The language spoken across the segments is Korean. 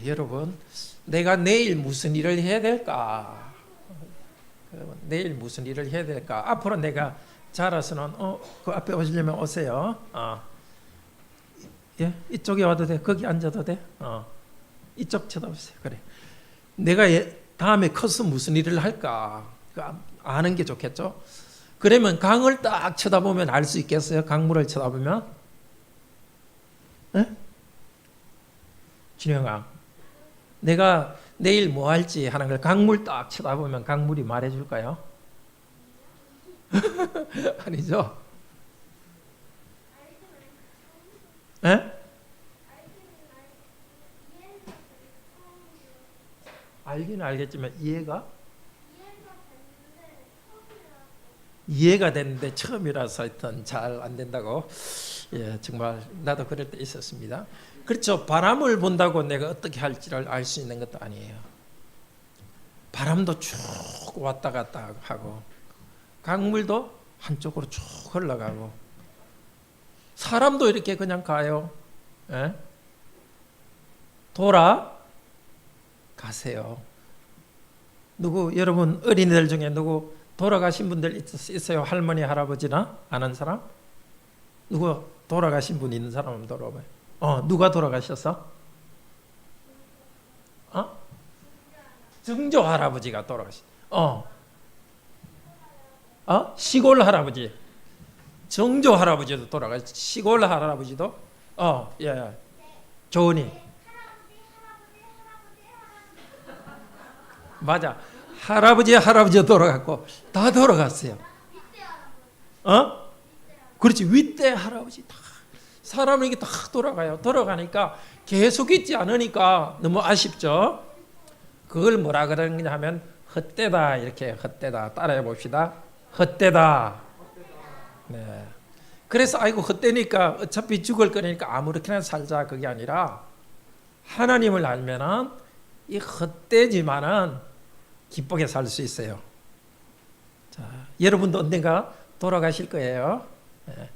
여러분, 내가 내일 무슨 일을 해야 될까? 내일 무슨 일을 해야 될까? 앞으로 내가 자라서는 그 앞에 오시려면 오세요. 예, 이쪽에 와도 돼. 거기 앉아도 돼. 이쪽 쳐다보세요. 그래. 내가 다음에 커서 무슨 일을 할까? 아는 게 좋겠죠? 그러면 강을 딱 쳐다보면 알 수 있겠어요? 강물을 쳐다보면? 예? 준영아, 내가 내일 뭐 할지 하는 걸 강물 딱 쳐다보면 강물이 말해줄까요? 아니죠? 예? 알기는 알겠지만 이해가 됐는데 처음이라서 하여튼 잘 안 된다고. 예, 정말 나도 그럴 때 있었습니다. 그렇죠. 바람을 본다고 내가 어떻게 할지를 알 수 있는 것도 아니에요. 바람도 쭉 왔다 갔다 하고 강물도 한쪽으로 쭉 흘러가고 사람도 이렇게 그냥 가요. 예? 돌아가세요. 여러분 어린이들 중에 누구 돌아가신 분들 있어요? 할머니, 할아버지나 아는 사람? 누구 돌아가신 분 있는 사람 한번 돌아봐요. 누가 돌아가셨어? 증조 할아버지가 돌아가셨어. 시골 할아버지. 정조 할아버지도 돌아가셨어. 시골 할아버지도? 예. 조은이. 맞아. 할아버지 돌아갔고 다 돌아갔어요. 그렇지. 윗대 할아버지 다 사람에게 다 돌아가요. 돌아가니까 계속 있지 않으니까 너무 아쉽죠. 그걸 뭐라 그러느냐 하면 헛되다. 이렇게 헛되다. 따라해 봅시다. 헛되다. 네. 그래서 아이고 헛되니까 어차피 죽을 거니까 아무렇게나 살자 그게 아니라 하나님을 알면은 이 헛되지만은 기쁘게 살 수 있어요. 자, 여러분도 언젠가 돌아가실 거예요. 네.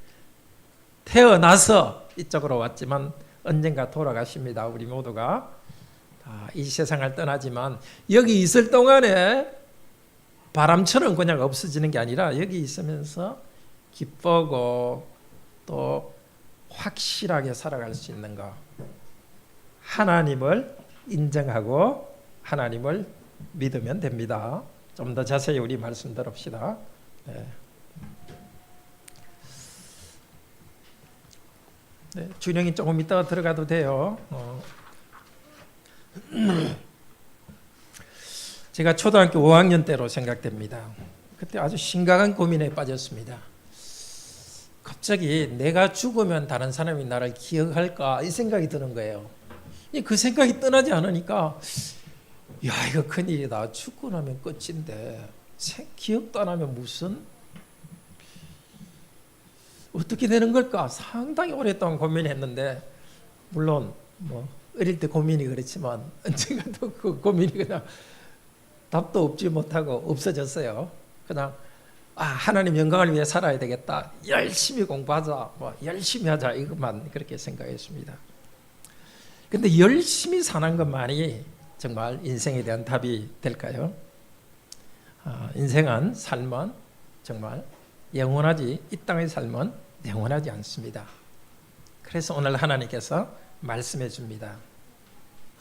태어나서 이쪽으로 왔지만 언젠가 돌아가십니다. 우리 모두가 이 세상을 떠나지만 여기 있을 동안에 바람처럼 그냥 없어지는 게 아니라 여기 있으면서 기쁘고 또 확실하게 살아갈 수 있는 거. 하나님을 인정하고 하나님을 믿으면 됩니다. 좀 더 자세히 우리 말씀 들읍시다. 네. 네, 준영이 조금 이따가 들어가도 돼요. 제가 초등학교 5학년 때로 생각됩니다. 그때 아주 심각한 고민에 빠졌습니다. 갑자기 내가 죽으면 다른 사람이 나를 기억할까 이 생각이 드는 거예요. 그 생각이 떠나지 않으니까 야, 이거 큰일이다. 죽고 나면 끝인데 기억도 안 하면 무슨 어떻게 되는 걸까? 상당히 오랫동안 고민했는데 물론 뭐 어릴 때 고민이 그렇지만 언젠가 또 그 고민이 그냥 답도 없지 못하고 없어졌어요. 그냥 하나님 영광을 위해 살아야 되겠다. 열심히 공부하자. 뭐 열심히 하자. 이것만 그렇게 생각했습니다. 근데 열심히 사는 것만이 정말 인생에 대한 답이 될까요? 인생은 삶은 정말 영원하지 이 땅의 삶은 영원하지 않습니다. 그래서 오늘 하나님께서 말씀해 줍니다.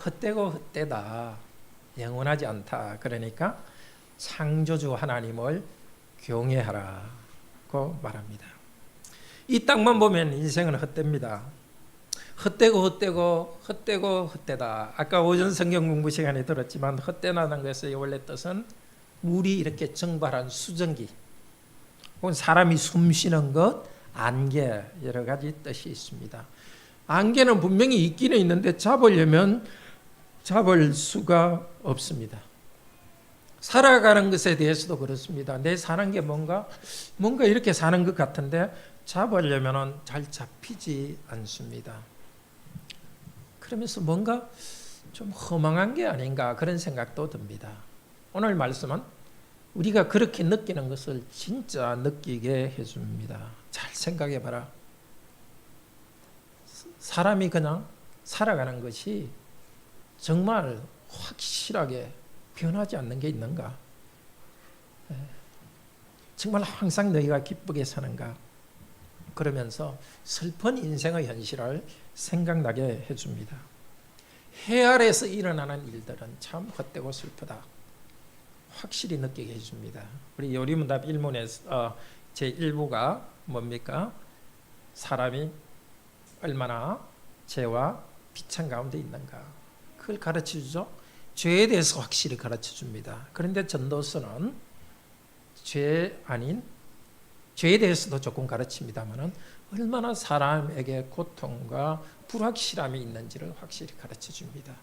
헛되고 헛되다. 영원하지 않다. 그러니까 창조주 하나님을 경외하라고 말합니다. 이 땅만 보면 인생은 헛됩니다. 헛되고 헛되다. 아까 오전 성경 공부 시간에 들었지만 헛되다는 것의 원래 뜻은 물이 이렇게 증발한 수증기 혹은 사람이 숨 쉬는 것, 안개 여러 가지 뜻이 있습니다. 안개는 분명히 있기는 있는데 잡으려면 잡을 수가 없습니다. 살아가는 것에 대해서도 그렇습니다. 내 사는 게 뭔가 이렇게 사는 것 같은데 잡으려면 잘 잡히지 않습니다. 그러면서 뭔가 좀 허망한 게 아닌가 그런 생각도 듭니다. 오늘 말씀은 우리가 그렇게 느끼는 것을 진짜 느끼게 해줍니다. 잘 생각해봐라. 사람이 그냥 살아가는 것이 정말 확실하게 변하지 않는 게 있는가? 정말 항상 너희가 기쁘게 사는가? 그러면서 슬픈 인생의 현실을 생각나게 해줍니다. 해 아래에서 일어나는 일들은 참 헛되고 슬프다. 확실히 느끼게 해줍니다. 우리 요리문답 1문에서 제1부가 뭡니까? 사람이 얼마나 죄와 비천 가운데 있는가. 그걸 가르쳐주죠. 죄에 대해서 확실히 가르쳐줍니다. 그런데 전도서는 죄 아닌 죄에 대해서도 조금 가르칩니다만 얼마나 사람에게 고통과 불확실함이 있는지를 확실히 가르쳐줍니다.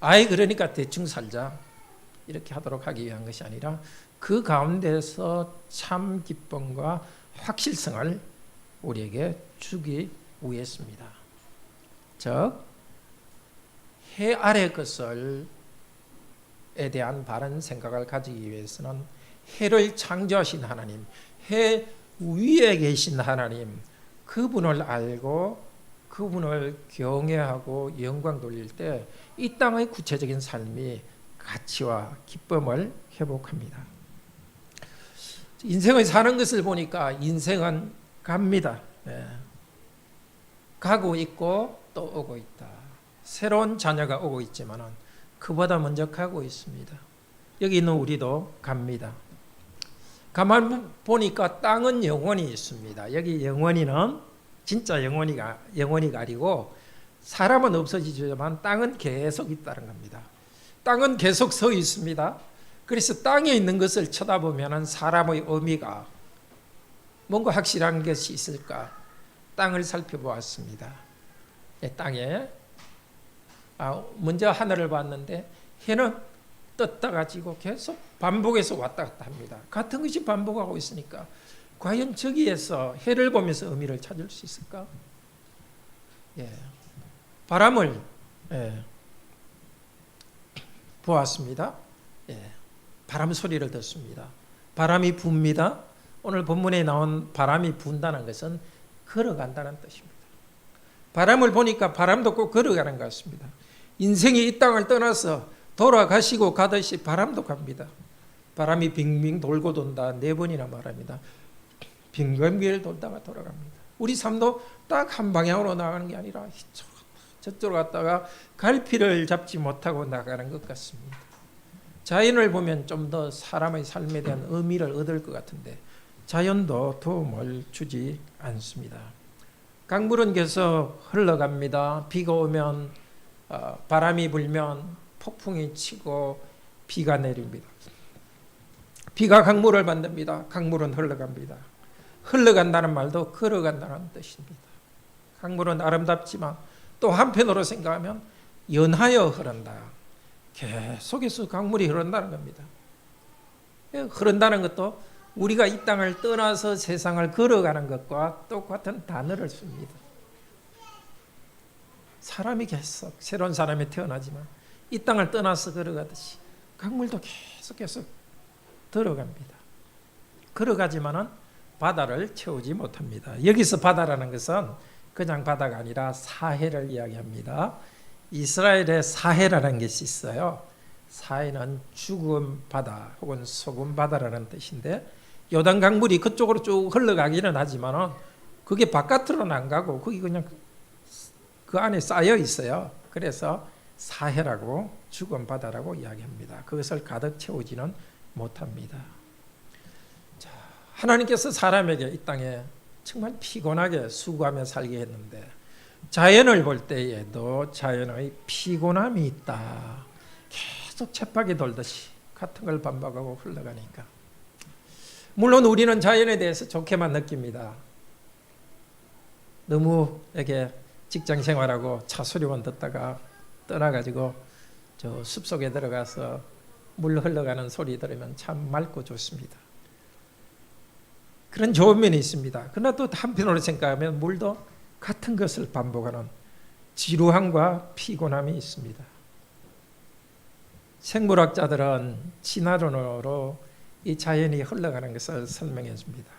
아예 그러니까 대충 살자 이렇게 하도록 하기 위한 것이 아니라 그 가운데서 참 기쁨과 확실성을 우리에게 주기 위해서입니다. 즉, 해 아래 것을에 대한 바른 생각을 가지기 위해서는 해를 창조하신 하나님, 해 위에 계신 하나님, 그분을 알고 그분을 경외하고 영광 돌릴 때 이 땅의 구체적인 삶이 가치와 기쁨을 회복합니다. 인생을 사는 것을 보니까 인생은 갑니다. 가고 있고 또 오고 있다. 새로운 자녀가 오고 있지만 그보다 먼저 가고 있습니다. 여기 있는 우리도 갑니다. 가만 보니까 땅은 영원히 있습니다. 여기 영원히는 진짜 영원히가 아니고 사람은 없어지지만 땅은 계속 있다는 겁니다. 땅은 계속 서 있습니다. 그래서 땅에 있는 것을 쳐다보면 사람의 의미가 뭔가 확실한 것이 있을까? 땅을 살펴보았습니다. 땅에 먼저 하늘을 봤는데 해는 떴다 가지고 계속 반복해서 왔다 갔다 합니다. 같은 것이 반복하고 있으니까 과연 저기에서 해를 보면서 의미를 찾을 수 있을까? 바람을 보았습니다. 바람 소리를 듣습니다. 바람이 붑니다. 오늘 본문에 나온 바람이 분다는 것은 걸어간다는 뜻입니다. 바람을 보니까 바람도 꼭 걸어가는 것 같습니다. 인생이 이 땅을 떠나서 돌아가시고 가듯이 바람도 갑니다. 바람이 빙빙 돌고 돈다 4번이나 말합니다. 빙빙기를 돌다가 돌아갑니다. 우리 삶도 딱 한 방향으로 나가는 게 아니라 저쪽으로 갔다가 갈피를 잡지 못하고 나가는 것 같습니다. 자연을 보면 좀 더 사람의 삶에 대한 의미를 얻을 것 같은데 자연도 도움을 주지 않습니다. 강물은 계속 흘러갑니다. 비가 오면 바람이 불면 폭풍이 치고 비가 내립니다. 비가 강물을 만듭니다. 강물은 흘러갑니다. 흘러간다는 말도 걸어간다는 뜻입니다. 강물은 아름답지만 또 한편으로 생각하면 연하여 흐른다. 계속해서 강물이 흐른다는 겁니다. 흐른다는 것도 우리가 이 땅을 떠나서 세상을 걸어가는 것과 똑같은 단어를 씁니다. 사람이 계속 새로운 사람이 태어나지만 이 땅을 떠나서 걸어가듯이 강물도 계속해서 들어갑니다. 걸어가지만은 바다를 채우지 못합니다. 여기서 바다라는 것은 그냥 바다가 아니라 사해를 이야기합니다. 이스라엘에 사해라는 것이 있어요. 사해는 죽은 바다 혹은 소금 바다라는 뜻인데 요단 강물이 그쪽으로 쭉 흘러가기는 하지만 그게 바깥으로는 안 가고 거기 그냥 그 안에 쌓여 있어요. 그래서 사해라고 죽은 바다라고 이야기합니다. 그것을 가득 채우지는 못합니다. 자, 하나님께서 사람에게 이 땅에 정말 피곤하게 수고하며 살게 했는데 자연을 볼 때에도 자연의 피곤함이 있다. 계속 쳇바퀴 돌듯이 같은 걸 반복하고 흘러가니까 물론 우리는 자연에 대해서 좋게만 느낍니다. 너무 이렇게 직장 생활하고 차 소리만 듣다가 떠나가지고 저 숲속에 들어가서 물 흘러가는 소리 들으면 참 맑고 좋습니다. 그런 좋은 면이 있습니다. 그러나 또 한편으로 생각하면 물도 같은 것을 반복하는 지루함과 피곤함이 있습니다. 생물학자들은 진화론으로 이 자연이 흘러가는 것을 설명해 줍니다.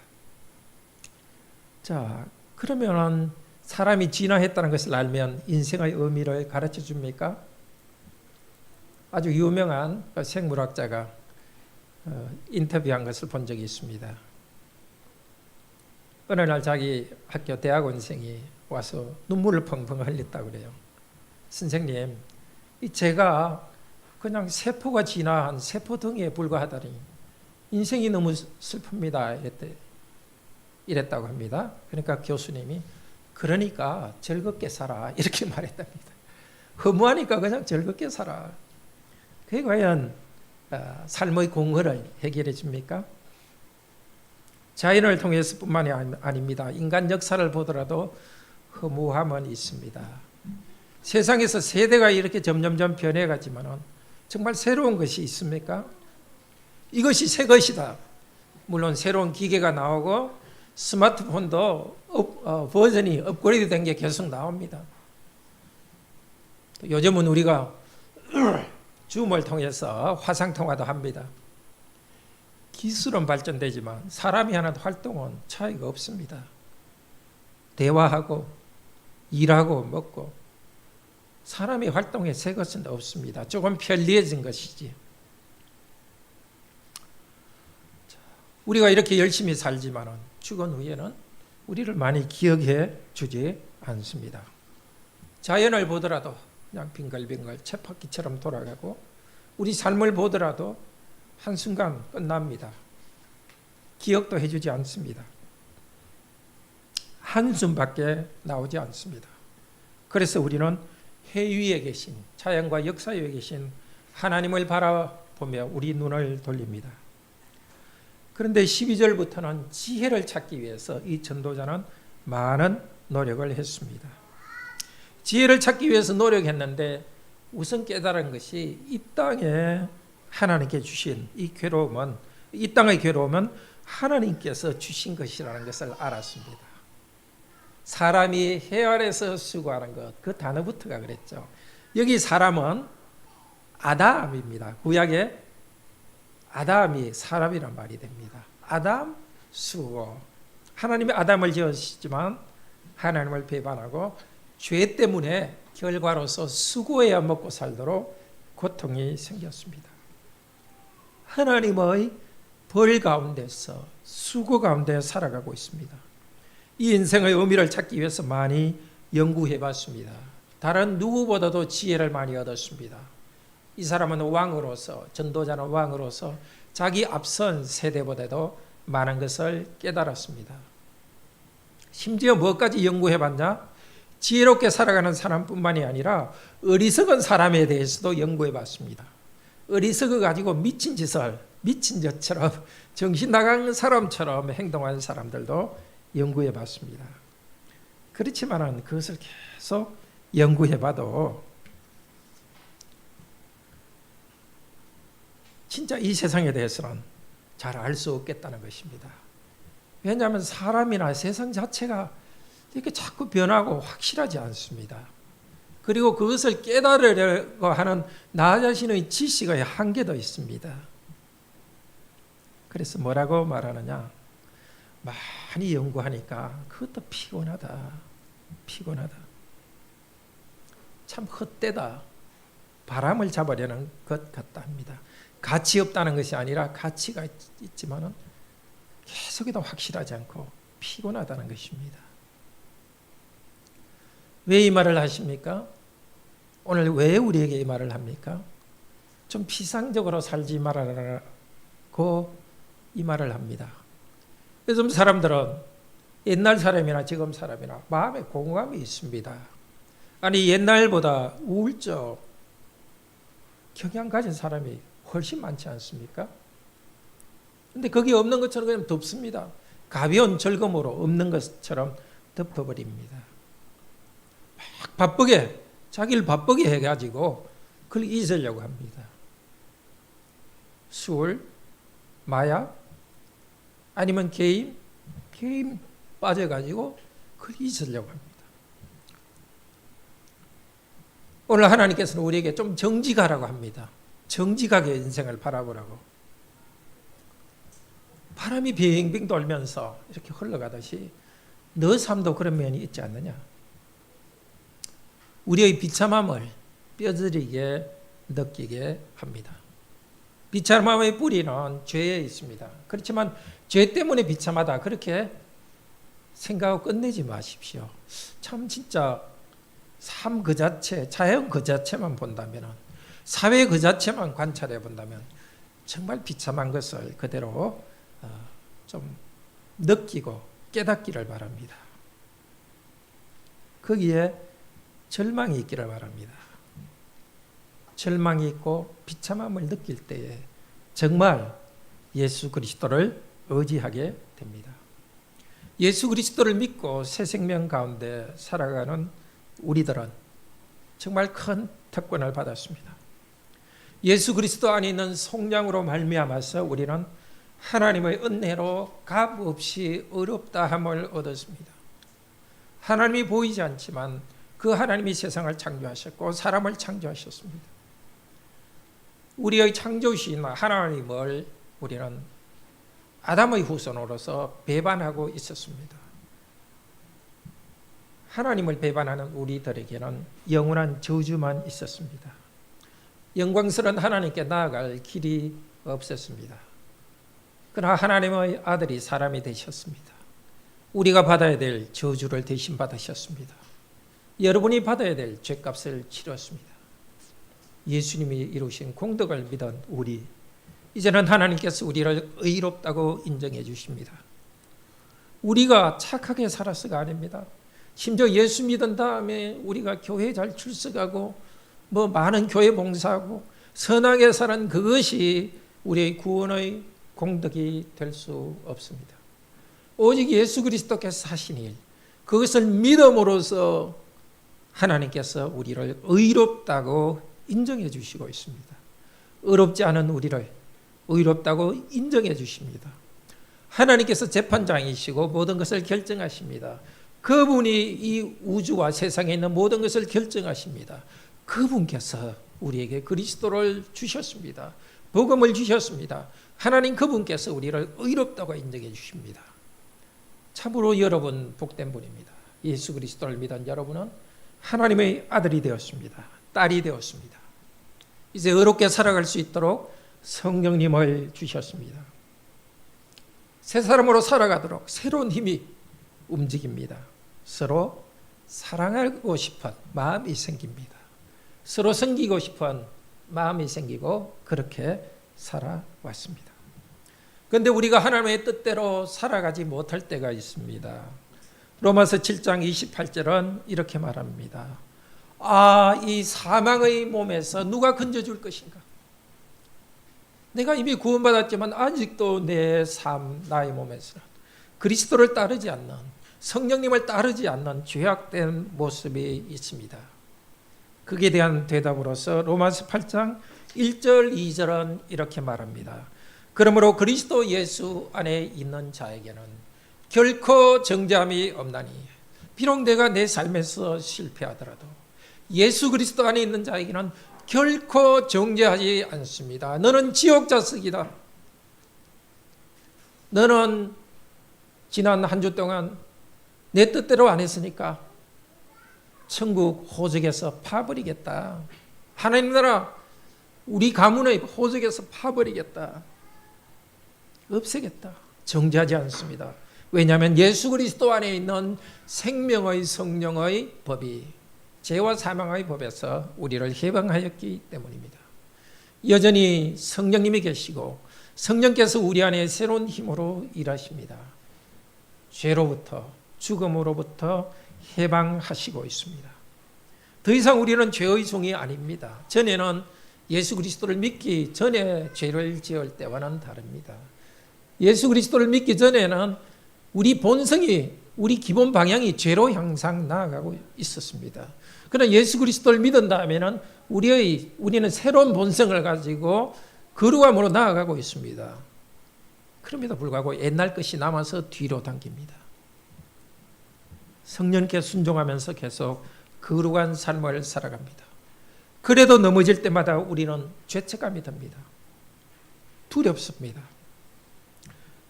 자, 그러면 사람이 진화했다는 것을 알면 인생의 의미를 가르쳐 줍니까? 아주 유명한 그 생물학자가 인터뷰한 것을 본 적이 있습니다. 어느 날 자기 학교 대학원생이 와서 눈물을 펑펑 흘렸다고 그래요. 선생님, 제가 그냥 세포가 진화한 세포덩이에 불과하다니 인생이 너무 슬픕니다. 이랬다고 합니다. 그러니까 교수님이 그러니까 즐겁게 살아 이렇게 말했답니다. 허무하니까 그냥 즐겁게 살아. 그게 과연 삶의 공허를 해결해 줍니까? 자연을 통해서뿐만이 아닙니다. 인간 역사를 보더라도 허무함은 있습니다. 세상에서 세대가 이렇게 점점점 변해가지만 정말 새로운 것이 있습니까? 이것이 새 것이다. 물론 새로운 기계가 나오고 스마트폰도 버전이 업그레이드 된 게 계속 나옵니다. 요즘은 우리가 줌을 통해서 화상통화도 합니다. 기술은 발전되지만 사람이 하는 활동은 차이가 없습니다. 대화하고 일하고 먹고 사람의 활동에 새 것은 없습니다. 조금 편리해진 것이지. 우리가 이렇게 열심히 살지만 죽은 후에는 우리를 많이 기억해 주지 않습니다. 자연을 보더라도 그냥 빙글빙글 쳇바퀴처럼 돌아가고 우리 삶을 보더라도 한순간 끝납니다. 기억도 해주지 않습니다. 한숨밖에 나오지 않습니다. 그래서 우리는 해위에 계신 자연과 역사 위에 계신 하나님을 바라보며 우리 눈을 돌립니다. 그런데 12절부터는 지혜를 찾기 위해서 이 전도자는 많은 노력을 했습니다. 지혜를 찾기 위해서 노력했는데 우선 깨달은 것이 이 땅에 하나님께 주신 이 괴로움은, 이 땅의 괴로움은 하나님께서 주신 것이라는 것을 알았습니다. 사람이 해 아래서 수고하는 것, 그 단어부터가 그랬죠. 여기 사람은 아담입니다. 구약에 아담이 사람이란 말이 됩니다. 아담, 수고. 하나님이 아담을 지으시지만 하나님을 배반하고 죄 때문에 결과로서 수고해야 먹고 살도록 고통이 생겼습니다. 하나님의 벌 가운데서 수고 가운데 살아가고 있습니다. 이 인생의 의미를 찾기 위해서 많이 연구해 봤습니다. 다른 누구보다도 지혜를 많이 얻었습니다. 이 사람은 왕으로서, 전도자는 왕으로서 자기 앞선 세대보다도 많은 것을 깨달았습니다. 심지어 뭐까지 연구해 봤냐? 지혜롭게 살아가는 사람뿐만이 아니라 어리석은 사람에 대해서도 연구해 봤습니다. 어리석어 가지고 미친 짓을 미친 것처럼 정신 나간 사람처럼 행동하는 사람들도 연구해 봤습니다. 그렇지만은 그것을 계속 연구해 봐도 진짜 이 세상에 대해서는 잘 알 수 없겠다는 것입니다. 왜냐하면 사람이나 세상 자체가 이렇게 자꾸 변하고 확실하지 않습니다. 그리고 그것을 깨달으려고 하는 나 자신의 지식의 한계도 있습니다. 그래서 뭐라고 말하느냐? 많이 연구하니까 그것도 피곤하다. 피곤하다. 참 헛되다. 바람을 잡으려는 것 같다 합니다. 가치 없다는 것이 아니라 가치가 있지만은 계속해도 확실하지 않고 피곤하다는 것입니다. 왜 이 말을 하십니까? 오늘 왜 우리에게 이 말을 합니까? 좀 피상적으로 살지 말아라고 이 말을 합니다. 요즘 사람들은 옛날 사람이나 지금 사람이나 마음에 공감이 있습니다. 아니 옛날보다 우울적 경향 가진 사람이 훨씬 많지 않습니까? 근데 거기 없는 것처럼 그냥 덮습니다. 가벼운 즐거움으로 없는 것처럼 덮어버립니다. 막 바쁘게 자기를 바쁘게 해가지고 그걸 잊으려고 합니다. 술, 마약, 아니면 게임 빠져가지고 그걸 잊으려고 합니다. 오늘 하나님께서는 우리에게 좀 정직하라고 합니다. 정직하게 인생을 바라보라고. 바람이 빙빙 돌면서 이렇게 흘러가듯이 너 삶도 그런 면이 있지 않느냐. 우리의 비참함을 뼈저리게 느끼게 합니다. 비참함의 뿌리는 죄에 있습니다. 그렇지만 죄 때문에 비참하다 그렇게 생각하고 끝내지 마십시오. 참 진짜 삶 그 자체, 자연 그 자체만 본다면, 사회 그 자체만 관찰해 본다면 정말 비참한 것을 그대로 좀 느끼고 깨닫기를 바랍니다. 거기에 절망이 있기를 바랍니다. 절망이 있고 비참함을 느낄 때에 정말 예수 그리스도를 의지하게 됩니다. 예수 그리스도를 믿고 새 생명 가운데 살아가는 우리들은 정말 큰 특권을 받았습니다. 예수 그리스도 안에 있는 속량으로 말미암아서 우리는 하나님의 은혜로 값없이 의롭다함을 얻었습니다. 하나님이 보이지 않지만 그 하나님이 세상을 창조하셨고 사람을 창조하셨습니다. 우리의 창조주신 하나님을 우리는 아담의 후손으로서 배반하고 있었습니다. 하나님을 배반하는 우리들에게는 영원한 저주만 있었습니다. 영광스러운 하나님께 나아갈 길이 없었습니다. 그러나 하나님의 아들이 사람이 되셨습니다. 우리가 받아야 될 저주를 대신 받으셨습니다. 여러분이 받아야 될 죄값을 치렀습니다. 예수님이 이루신 공덕을 믿은 우리, 이제는 하나님께서 우리를 의롭다고 인정해 주십니다. 우리가 착하게 살아서가 아닙니다. 심지어 예수 믿은 다음에 우리가 교회 잘 출석하고 많은 교회 봉사하고 선하게 사는 그것이 우리의 구원의 공덕이 될 수 없습니다. 오직 예수 그리스도께서 하신 일, 그것을 믿음으로써 하나님께서 우리를 의롭다고 인정해 주시고 있습니다. 의롭지 않은 우리를 의롭다고 인정해 주십니다. 하나님께서 재판장이시고 모든 것을 결정하십니다. 그분이 이 우주와 세상에 있는 모든 것을 결정하십니다. 그분께서 우리에게 그리스도를 주셨습니다. 복음을 주셨습니다. 하나님 그분께서 우리를 의롭다고 인정해 주십니다. 참으로 여러분 복된 분입니다. 예수 그리스도를 믿은 여러분은 하나님의 아들이 되었습니다. 딸이 되었습니다. 이제 의롭게 살아갈 수 있도록 성령님을 주셨습니다. 새 사람으로 살아가도록 새로운 힘이 움직입니다. 서로 사랑하고 싶은 마음이 생깁니다. 서로 섬기고 싶은 마음이 생기고 그렇게 살아왔습니다. 그런데 우리가 하나님의 뜻대로 살아가지 못할 때가 있습니다. 로마서 7장 28절은 이렇게 말합니다. 이 사망의 몸에서 누가 건져줄 것인가? 내가 이미 구원받았지만 아직도 내 삶, 나의 몸에서 그리스도를 따르지 않는, 성령님을 따르지 않는 죄악된 모습이 있습니다. 거기에 대한 대답으로서 로마서 8장 1절 2절은 이렇게 말합니다. 그러므로 그리스도 예수 안에 있는 자에게는 결코 정죄함이 없나니 비록 내가 내 삶에서 실패하더라도 예수 그리스도 안에 있는 자에게는 결코 정죄하지 않습니다. 너는 지옥 자식이다. 너는 지난 한 주 동안 내 뜻대로 안 했으니까 천국 호적에서 파버리겠다. 하나님 나라 우리 가문의 호적에서 파버리겠다. 없애겠다. 정죄하지 않습니다. 왜냐하면 예수 그리스도 안에 있는 생명의 성령의 법이 죄와 사망의 법에서 우리를 해방하였기 때문입니다. 여전히 성령님이 계시고 성령께서 우리 안에 새로운 힘으로 일하십니다. 죄로부터 죽음으로부터 해방하시고 있습니다. 더 이상 우리는 죄의 종이 아닙니다. 전에는 예수 그리스도를 믿기 전에 죄를 지을 때와는 다릅니다. 예수 그리스도를 믿기 전에는 우리 본성이, 우리 기본 방향이 죄로 항상 나아가고 있었습니다. 그러나 예수 그리스도를 믿은 다음에는 우리는 새로운 본성을 가지고 거룩함으로 나아가고 있습니다. 그럼에도 불구하고 옛날 것이 남아서 뒤로 당깁니다. 성령께 순종하면서 계속 거룩한 삶을 살아갑니다. 그래도 넘어질 때마다 우리는 죄책감이 듭니다. 두렵습니다.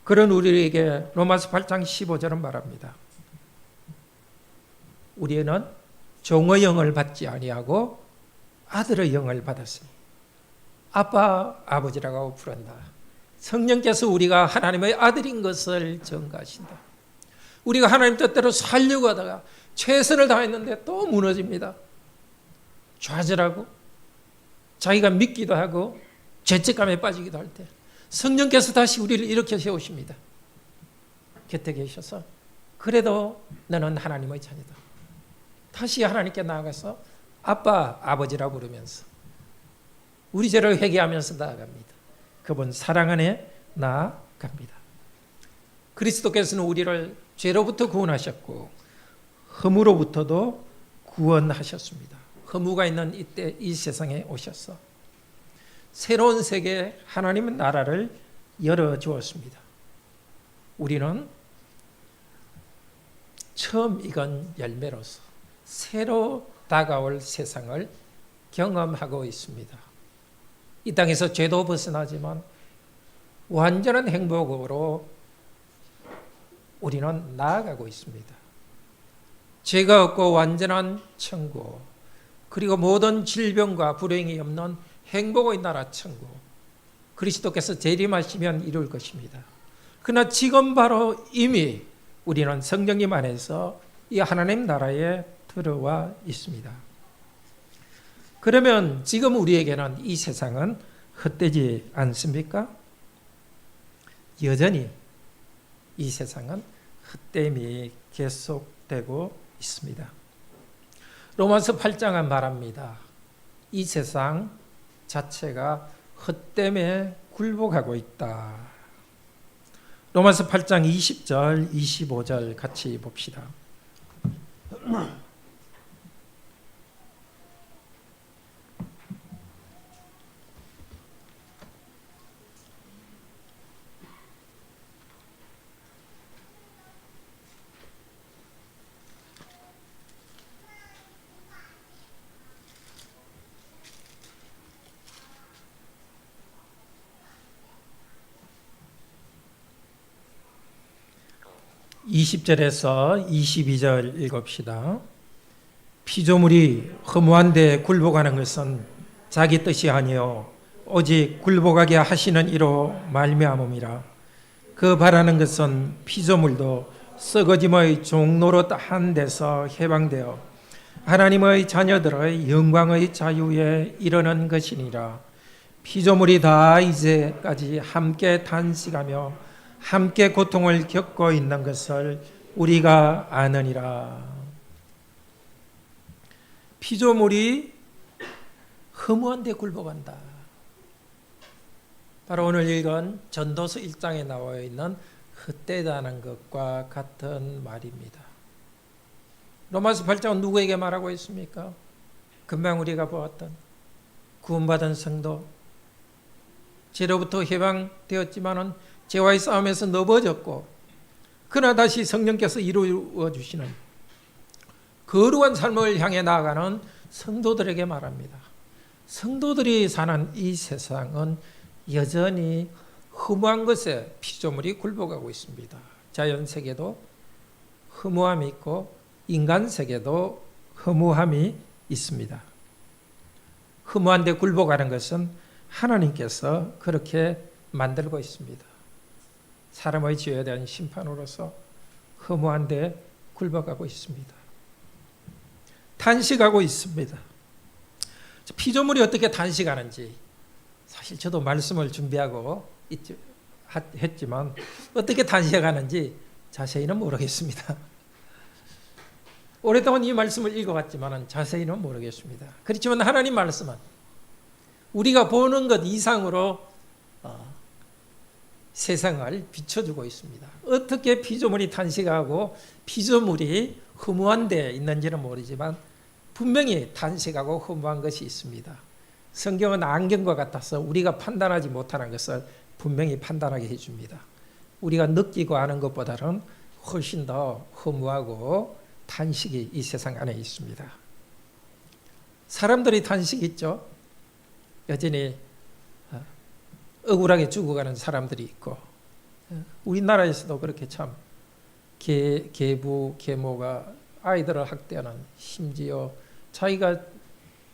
그런 우리에게 로마서 8장 15절은 말합니다. 우리는 종의 영을 받지 아니하고 아들의 영을 받았으니 아빠, 아버지라고 부른다. 성령께서 우리가 하나님의 아들인 것을 증거하신다. 우리가 하나님 뜻대로 살려고 하다가 최선을 다했는데 또 무너집니다. 좌절하고 자기가 믿기도 하고 죄책감에 빠지기도 할 때 성령께서 다시 우리를 일으켜 세우십니다. 곁에 계셔서 그래도 너는 하나님의 자녀다. 다시 하나님께 나아가서 아빠, 아버지라 부르면서 우리 죄를 회개하면서 나아갑니다. 그분 사랑 안에 나아갑니다. 그리스도께서는 우리를 죄로부터 구원하셨고 허무로부터도 구원하셨습니다. 허무가 있는 이때 이 세상에 오셔서 새로운 세계 하나님의 나라를 열어주었습니다. 우리는 처음 익은 열매로서 새로 다가올 세상을 경험하고 있습니다. 이 땅에서 죄도 벗어나지만 완전한 행복으로 우리는 나아가고 있습니다. 죄가 없고 완전한 천국, 그리고 모든 질병과 불행이 없는 행복의 나라 천국, 그리스도께서 재림하시면 이룰 것입니다. 그러나 지금 바로 이미 우리는 성령님 안에서 이 하나님 나라에 들어와 있습니다. 그러면 지금 우리에게는 이 세상은 헛되지 않습니까? 여전히 이 세상은 헛됨이 계속되고 있습니다. 로마서 8장은 말합니다. 이 세상 자체가 헛됨에 굴복하고 있다. 로마서 8장 20절, 25절 같이 봅시다. 20절에서 22절 읽읍시다. 피조물이 허무한 데 굴복하는 것은 자기 뜻이 아니요 오직 굴복하게 하시는 이로 말미암음이라. 그 바라는 것은 피조물도 썩어짐의 종노릇 한 데서 해방되어 하나님의 자녀들의 영광의 자유에 이르는 것이니라. 피조물이 다 이제까지 함께 단식하며 함께 고통을 겪고 있는 것을 우리가 아느니라. 피조물이 허무한 데 굴복한다. 바로 오늘 읽은 전도서 1장에 나와 있는 헛되다는 것과 같은 말입니다. 로마서 8장은 누구에게 말하고 있습니까? 금방 우리가 보았던 구원받은 성도, 죄로부터 해방되었지만은 죄와의 싸움에서 넘어졌고 그러나 다시 성령께서 이루어 주시는 거룩한 삶을 향해 나아가는 성도들에게 말합니다. 성도들이 사는 이 세상은 여전히 허무한 것에 피조물이 굴복하고 있습니다. 자연 세계도 허무함이 있고 인간 세계도 허무함이 있습니다. 허무한 데 굴복하는 것은 하나님께서 그렇게 만들고 있습니다. 사람의 죄에 대한 심판으로서 허무한 데 굴복하고 있습니다. 탄식하고 있습니다. 피조물이 어떻게 탄식하는지 사실 저도 말씀을 준비하고 했지만 어떻게 탄식하는지 자세히는 모르겠습니다. 오랫동안 이 말씀을 읽어왔지만 자세히는 모르겠습니다. 그렇지만 하나님 말씀은 우리가 보는 것 이상으로 세상을 비춰주고 있습니다. 어떻게 피조물이 탄식하고 피조물이 허무한 데 있는지는 모르지만 분명히 탄식하고 허무한 것이 있습니다. 성경은 안경과 같아서 우리가 판단하지 못하는 것을 분명히 판단하게 해줍니다. 우리가 느끼고 아는 것보다는 훨씬 더 허무하고 탄식이 이 세상 안에 있습니다. 사람들이 탄식이 있죠. 여전히 억울하게 죽어가는 사람들이 있고 우리나라에서도 그렇게 참 계부, 계모가 아이들을 학대하는 심지어 자기가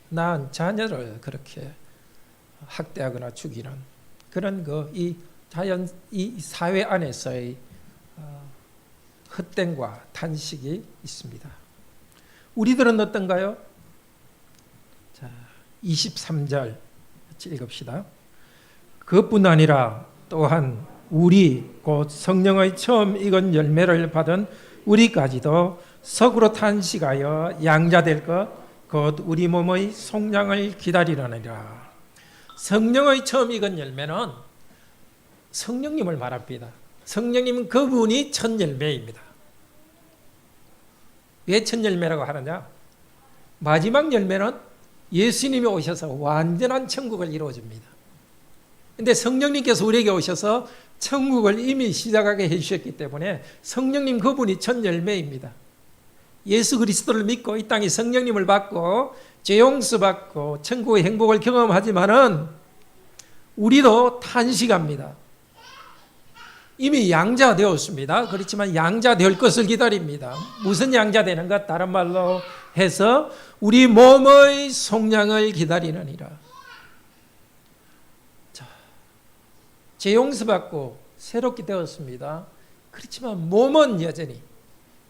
낳은 자녀를 그렇게 학대하거나 죽이는 그런 이 자연 이 사회 안에서의 헛됨과 탄식이 있습니다. 우리들은 어떤가요? 자, 23절 같이 읽읍시다. 그뿐 아니라 또한 우리 곧 성령의 처음 익은 열매를 받은 우리까지도 속으로 탄식하여 양자될 것 곧 우리 몸의 속량을 기다리려니라. 성령의 처음 익은 열매는 성령님을 말합니다. 성령님은 그분이 첫 열매입니다. 왜 첫 열매라고 하느냐? 마지막 열매는 예수님이 오셔서 완전한 천국을 이루어줍니다. 근데 성령님께서 우리에게 오셔서 천국을 이미 시작하게 해주셨기 때문에 성령님 그분이 첫 열매입니다. 예수 그리스도를 믿고 이 땅에 성령님을 받고 죄 용서 받고 천국의 행복을 경험하지만은 우리도 탄식합니다. 이미 양자 되었습니다. 그렇지만 양자 될 것을 기다립니다. 무슨 양자 되는 것? 다른 말로 해서 우리 몸의 속량을 기다리느니라. 자, 죄 용서받고 새롭게 되었습니다. 그렇지만 몸은 여전히,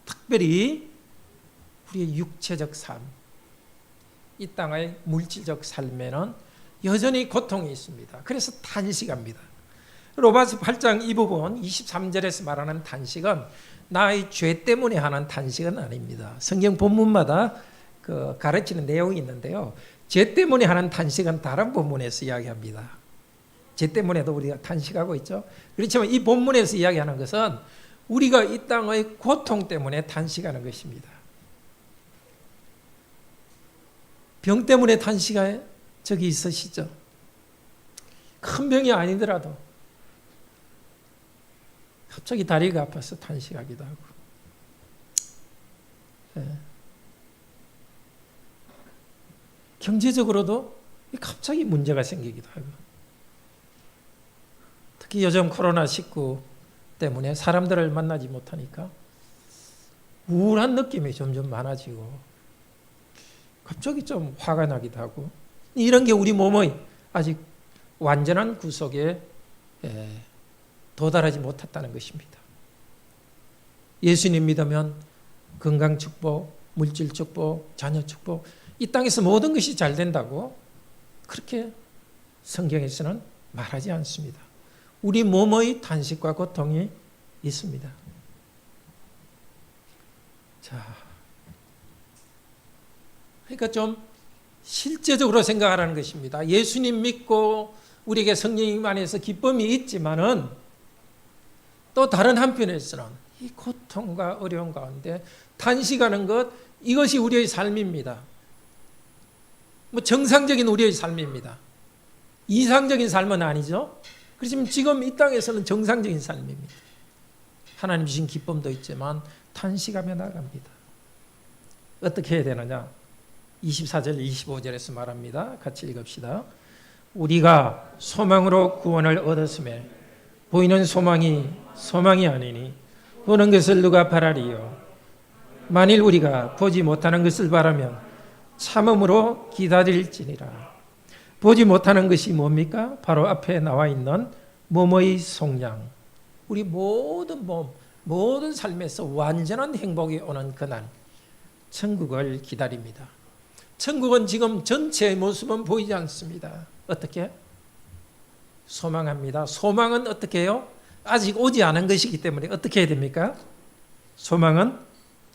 특별히 우리의 육체적 삶, 이 땅의 물질적 삶에는 여전히 고통이 있습니다. 그래서 탄식합니다. 로마서 8장 이 부분 23절에서 말하는 탄식은 나의 죄 때문에 하는 탄식은 아닙니다. 성경 본문마다 가르치는 내용이 있는데요. 죄 때문에 하는 탄식은 다른 본문에서 이야기합니다. 죄 때문에도 우리가 탄식하고 있죠. 그렇지만 이 본문에서 이야기하는 것은 우리가 이 땅의 고통 때문에 탄식하는 것입니다. 병 때문에 탄식할 적이 있으시죠? 큰 병이 아니더라도 갑자기 다리가 아파서 탄식하기도 하고, 경제적으로도 갑자기 문제가 생기기도 하고, 특히 요즘 코로나19 때문에 사람들을 만나지 못하니까 우울한 느낌이 점점 많아지고 갑자기 좀 화가 나기도 하고, 이런 게 우리 몸의 아직 완전한 구속에 도달하지 못했다는 것입니다. 예수님 믿으면 건강 축복, 물질 축복, 자녀 축복, 이 땅에서 모든 것이 잘 된다고 그렇게 성경에서는 말하지 않습니다. 우리 몸의 탄식과 고통이 있습니다. 자, 그러니까 좀 실제적으로 생각하라는 것입니다. 예수님 믿고 우리에게 성령님 안에서 기쁨이 있지만은 또 다른 한편에서는 이 고통과 어려움 가운데 탄식하는 것, 이것이 우리의 삶입니다. 뭐 정상적인 우리의 삶입니다. 이상적인 삶은 아니죠. 그렇지만 지금 이 땅에서는 정상적인 삶입니다. 하나님 주신 기쁨도 있지만 탄식하며 나갑니다. 어떻게 해야 되느냐? 24절, 25절에서 말합니다. 같이 읽읍시다. 우리가 소망으로 구원을 얻었음에 보이는 소망이 아니니 보는 것을 누가 바라리요? 만일 우리가 보지 못하는 것을 바라면 참음으로 기다릴지니라. 보지 못하는 것이 뭡니까? 바로 앞에 나와 있는 몸의 속량. 우리 모든 몸, 모든 삶에서 완전한 행복이 오는 그날 천국을 기다립니다. 천국은 지금 전체의 모습은 보이지 않습니다. 어떻게? 소망합니다. 소망은 어떻게 해요? 아직 오지 않은 것이기 때문에 어떻게 해야 됩니까? 소망은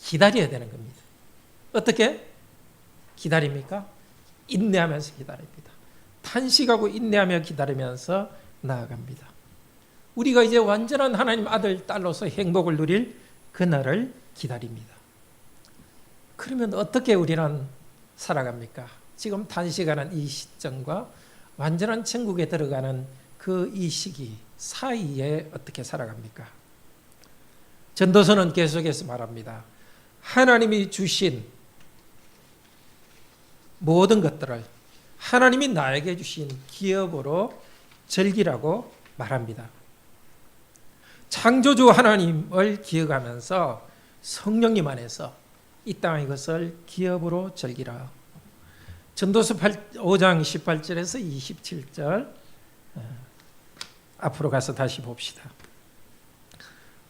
기다려야 되는 겁니다. 어떻게 기다립니까? 인내하면서 기다립니다. 탄식하고 인내하며 기다리면서 나아갑니다. 우리가 이제 완전한 하나님 아들, 딸로서 행복을 누릴 그날을 기다립니다. 그러면 어떻게 우리는 살아갑니까? 지금 탄식하는 이 시점과 완전한 천국에 들어가는 그 이 시기 사이에 어떻게 살아갑니까? 전도서는 계속해서 말합니다. 하나님이 주신 모든 것들을 하나님이 나에게 주신 기업으로 즐기라고 말합니다. 창조주 하나님을 기억하면서 성령님 안에서 이 땅의 것을 기업으로 즐기라. 전도서 5장 18절에서 27절 앞으로 가서 다시 봅시다.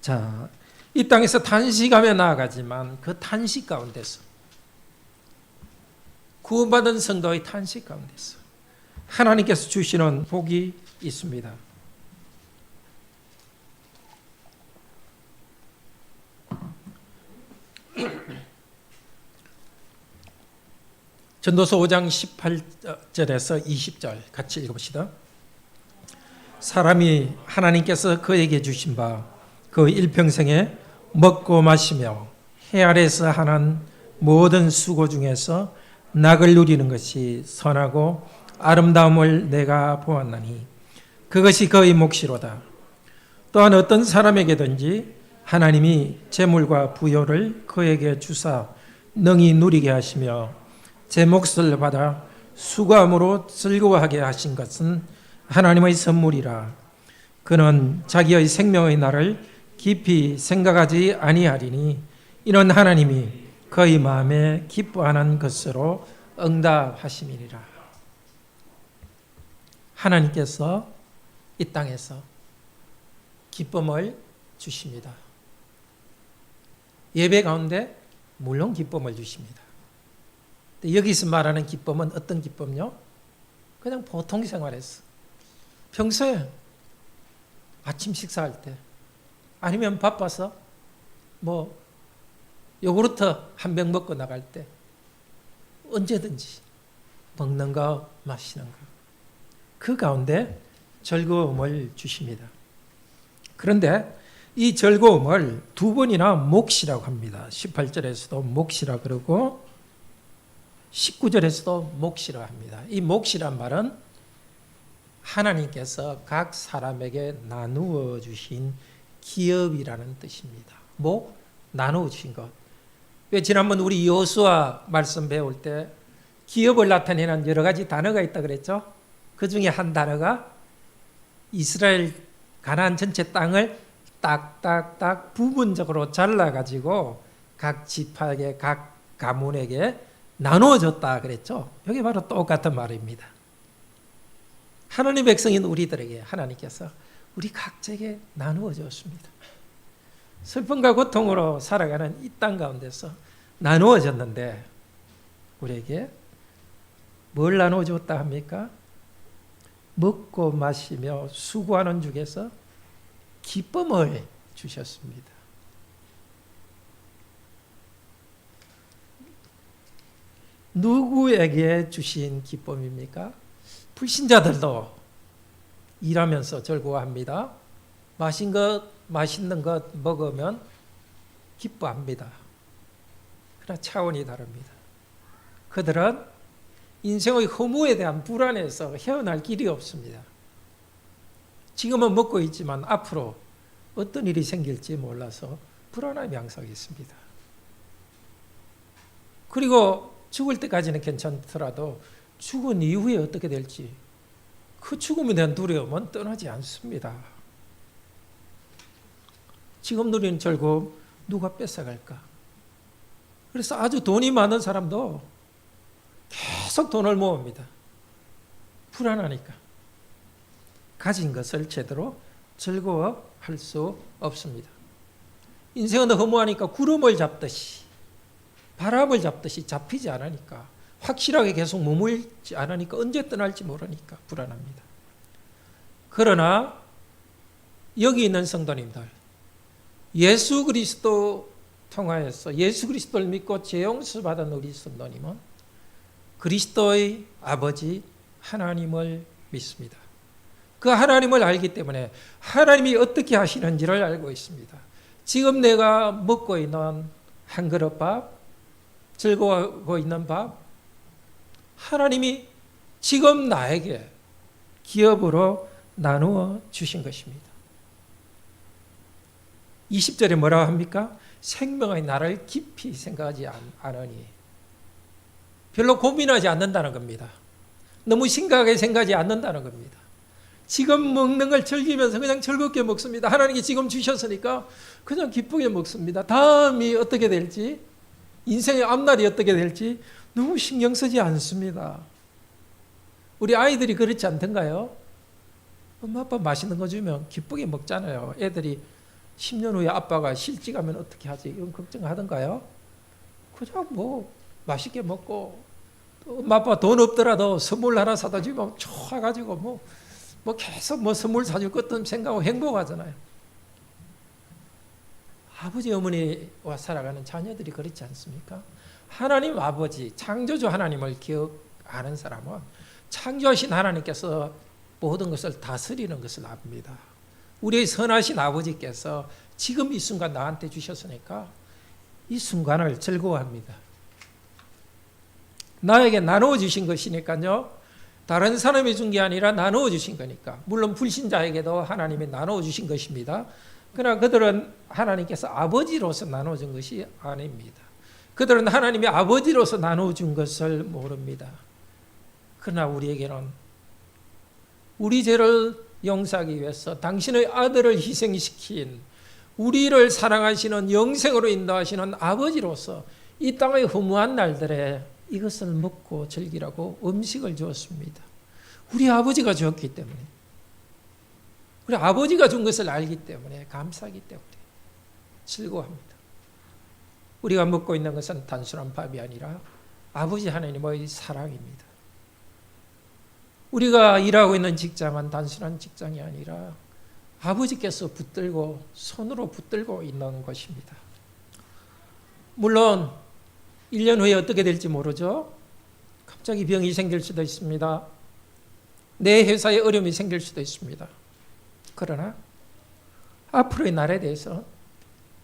자, 이 땅에서 탄식하며 나아가지만 그 탄식 가운데서 구원받은 성도의 탄식 가운데서 하나님께서 주시는 복이 있습니다. 전도서 5장 18절에서 20절 같이 읽어봅시다. 사람이 하나님께서 그에게 주신 바 그 일평생에 먹고 마시며 해 아래서 하는 모든 수고 중에서 낙을 누리는 것이 선하고 아름다움을 내가 보았나니 그것이 그의 몫이로다. 또한 어떤 사람에게든지 하나님이 재물과 부요를 그에게 주사 능히 누리게 하시며 제 몫을 받아 수고함으로 즐거워하게 하신 것은 하나님의 선물이라. 그는 자기의 생명의 날을 깊이 생각하지 아니하리니 이는 하나님이 그의 마음에 기뻐하는 것으로 응답하심이니라. 하나님께서 이 땅에서 기쁨을 주십니다. 예배 가운데 물론 기쁨을 주십니다. 여기서 말하는 기쁨은 어떤 기쁨요? 그냥 보통 생활에서 평소에 아침 식사할 때 아니면 바빠서 요구르트 한 병 먹고 나갈 때 언제든지 먹는 거 마시는 거 그 가운데 즐거움을 주십니다. 그런데 이 즐거움을 두 번이나 몫이라고 합니다. 18절에서도 몫이라 그러고 19절에서도 몫이라 합니다. 이 몫이란 말은 하나님께서 각 사람에게 나누어 주신 기업이라는 뜻입니다. 나누어 주신 것. 왜 지난번 우리 여호수아 말씀 배울 때 기업을 나타내는 여러 가지 단어가 있다 그랬죠? 그 중에 한 단어가 이스라엘 가나안 전체 땅을 딱딱딱 부분적으로 잘라가지고 각 지파에게 각 가문에게 나누어줬다 그랬죠? 여기 바로 똑같은 말입니다. 하나님의 백성인 우리들에게 하나님께서 우리 각자에게 나누어 줬습니다. 슬픔과 고통으로 살아가는 이 땅 가운데서 나누어졌는데 우리에게 뭘 나누어 줬다 합니까? 먹고 마시며 수고하는 중에서 기쁨을 주셨습니다. 누구에게 주신 기쁨입니까? 불신자들도 일하면서 즐거워합니다. 맛있는 것 먹으면 기뻐합니다. 그러나 차원이 다릅니다. 그들은 인생의 허무에 대한 불안에서 헤어날 길이 없습니다. 지금은 먹고 있지만 앞으로 어떤 일이 생길지 몰라서 불안함이 항상 있습니다. 그리고 죽을 때까지는 괜찮더라도 죽은 이후에 어떻게 될지 그 죽음에 대한 두려움은 떠나지 않습니다. 지금 누리는 즐거움 누가 뺏어갈까? 그래서 아주 돈이 많은 사람도 계속 돈을 모읍니다. 불안하니까. 가진 것을 제대로 즐거워할 수 없습니다. 인생은 허무하니까 구름을 잡듯이 바람을 잡듯이 잡히지 않으니까 확실하게 계속 머물지 않으니까 언제 떠날지 모르니까 불안합니다. 그러나 여기 있는 성도님들 예수 그리스도 통하여서 예수 그리스도를 믿고 죄용서 받은 우리 성도님은 그리스도의 아버지 하나님을 믿습니다. 그 하나님을 알기 때문에 하나님이 어떻게 하시는지를 알고 있습니다. 지금 내가 먹고 있는 한 그릇 밥, 즐거워하고 있는 밥, 하나님이 지금 나에게 기업으로 나누어 주신 것입니다. 20절에 뭐라고 합니까? 생명의 날을 깊이 생각하지 않으니 별로 고민하지 않는다는 겁니다. 너무 심각하게 생각하지 않는다는 겁니다. 지금 먹는 걸 즐기면서 그냥 즐겁게 먹습니다. 하나님이 지금 주셨으니까 그냥 기쁘게 먹습니다. 다음이 어떻게 될지, 인생의 앞날이 어떻게 될지 너무 신경 쓰지 않습니다. 우리 아이들이 그렇지 않던가요? 엄마 아빠 맛있는 거 주면 기쁘게 먹잖아요. 애들이 10년 후에 아빠가 실직하면 어떻게 하지? 이런 걱정하던가요? 그냥 뭐 맛있게 먹고 또 엄마 아빠 돈 없더라도 선물 하나 사다 주면 좋아가지고 뭐 계속 뭐 선물 사줄 것도 생각하고 행복하잖아요. 아버지 어머니와 살아가는 자녀들이 그렇지 않습니까? 하나님 아버지 창조주 하나님을 기억하는 사람은 창조하신 하나님께서 모든 것을 다스리는 것을 압니다. 우리의 선하신 아버지께서 지금 이 순간 나한테 주셨으니까 이 순간을 즐거워합니다. 나에게 나누어 주신 것이니까요. 다른 사람이 준 게 아니라 나누어 주신 거니까. 물론 불신자에게도 하나님이 나누어 주신 것입니다. 그러나 그들은 하나님께서 아버지로서 나누어 준 것이 아닙니다. 그들은 하나님이 아버지로서 나누어 준 것을 모릅니다. 그러나 우리에게는 우리 죄를 용서하기 위해서 당신의 아들을 희생시킨 우리를 사랑하시는 영생으로 인도하시는 아버지로서 이 땅의 허무한 날들에 이것을 먹고 즐기라고 음식을 주었습니다. 우리 아버지가 주었기 때문에, 우리 아버지가 준 것을 알기 때문에, 감사하기 때문에 즐거워합니다. 우리가 먹고 있는 것은 단순한 밥이 아니라 아버지 하나님의 사랑입니다. 우리가 일하고 있는 직장은 단순한 직장이 아니라 아버지께서 붙들고 손으로 붙들고 있는 것입니다. 물론 1년 후에 어떻게 될지 모르죠. 갑자기 병이 생길 수도 있습니다. 내 회사에 어려움이 생길 수도 있습니다. 그러나 앞으로의 날에 대해서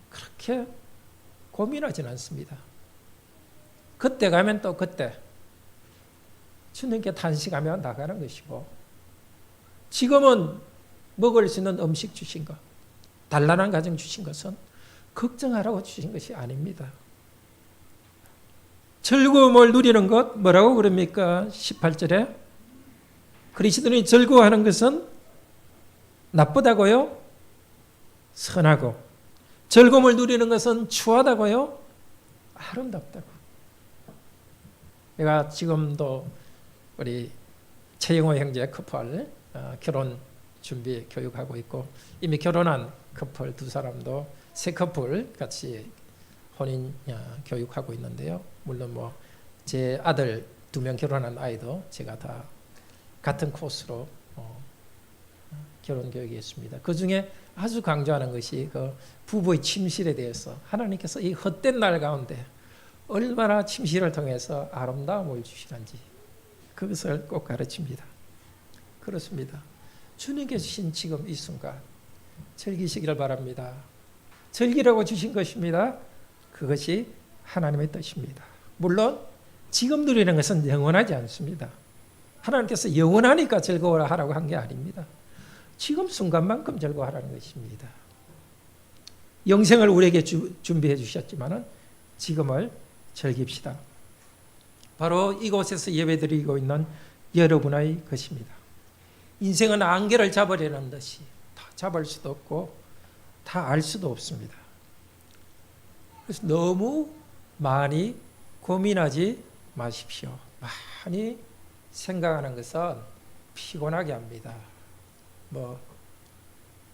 그렇게 고민하지는 않습니다. 그때 가면 또 그때 주님께 탄식하며 나가는 것이고, 지금은 먹을 수 있는 음식 주신 것, 단란한 가정 주신 것은 걱정하라고 주신 것이 아닙니다. 즐거움을 누리는 것 뭐라고 그럽니까? 18절에 그리스도인이 즐거워하는 것은 나쁘다고요? 선하고. 즐거움을 누리는 것은 추하다고요? 아름답다고. 내가 지금도 우리 최영호 형제 커플 결혼 준비 교육하고 있고, 이미 결혼한 커플 두 사람도 새 커플 같이 혼인 교육하고 있는데요. 물론 뭐 제 아들 2명 결혼한 아이도 제가 다 같은 코스로 결혼 교육이 있습니다. 그 중에 아주 강조하는 것이 그 부부의 침실에 대해서 하나님께서 이 헛된 날 가운데 얼마나 침실을 통해서 아름다움을 주시는지 그것을 꼭 가르칩니다. 그렇습니다. 주님께서 주신 지금 이 순간 즐기시기를 바랍니다. 즐기라고 주신 것입니다. 그것이 하나님의 뜻입니다. 물론 지금 누리는 것은 영원하지 않습니다. 하나님께서 영원하니까 즐거워라 하라고 한 게 아닙니다. 지금 순간만큼 즐거워하라는 것입니다. 영생을 우리에게 준비해 주셨지만 지금을 즐깁시다. 바로 이곳에서 예배드리고 있는 여러분의 것입니다. 인생은 안개를 잡으려는 듯이 다 잡을 수도 없고 다 알 수도 없습니다. 그래서 너무 많이 고민하지 마십시오. 많이 생각하는 것은 피곤하게 합니다.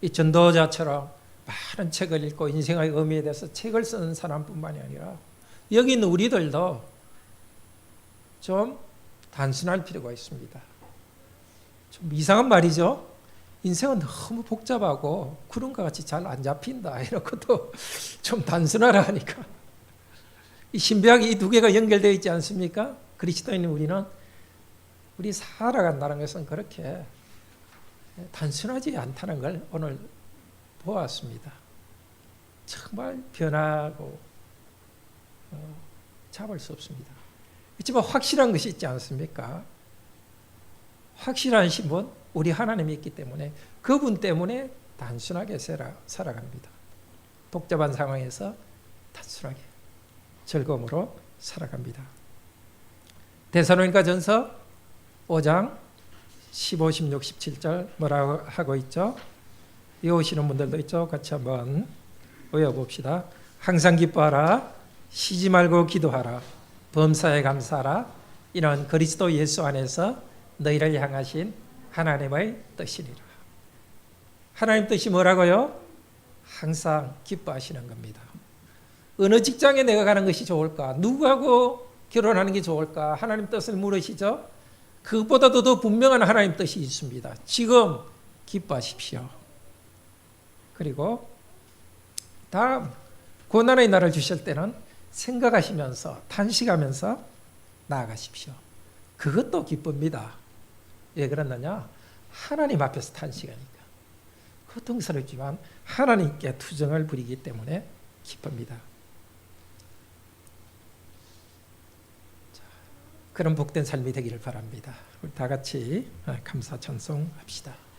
이 전도자처럼 많은 책을 읽고 인생의 의미에 대해서 책을 쓰는 사람뿐만이 아니라 여기 있는 우리들도 좀 단순할 필요가 있습니다. 좀 이상한 말이죠. 인생은 너무 복잡하고 구름과 같이 잘 안 잡힌다. 이런 것도 좀 단순하라 하니까. 이 신비하게 이 두 개가 연결되어 있지 않습니까? 그리스도인 우리는 우리 살아간다는 것은 그렇게 단순하지 않다는 걸 오늘 보았습니다. 정말 변하고 잡을 수 없습니다. 그렇지만 확실한 것이 있지 않습니까? 확실한 신분, 우리 하나님이 있기 때문에 그분 때문에 단순하게 살아갑니다. 복잡한 상황에서 단순하게 즐거움으로 살아갑니다. 데살로니가전서 5장 15, 16, 17절 뭐라고 하고 있죠? 외우시는 분들도 있죠? 같이 한번 외워봅시다. 항상 기뻐하라, 쉬지 말고 기도하라, 범사에 감사하라. 이는 그리스도 예수 안에서 너희를 향하신 하나님의 뜻이니라. 하나님 뜻이 뭐라고요? 항상 기뻐하시는 겁니다. 어느 직장에 내가 가는 것이 좋을까? 누구하고 결혼하는 게 좋을까? 하나님 뜻을 물으시죠. 그것보다도 더 분명한 하나님 뜻이 있습니다. 지금 기뻐하십시오. 그리고 다음 고난의 날을 주실 때는 생각하시면서 탄식하면서 나아가십시오. 그것도 기쁩니다. 왜 그러느냐? 하나님 앞에서 탄식하니까. 고통스럽지만 하나님께 투정을 부리기 때문에 기쁩니다. 자, 그런 복된 삶이 되기를 바랍니다. 우리 다 같이 감사 찬송합시다.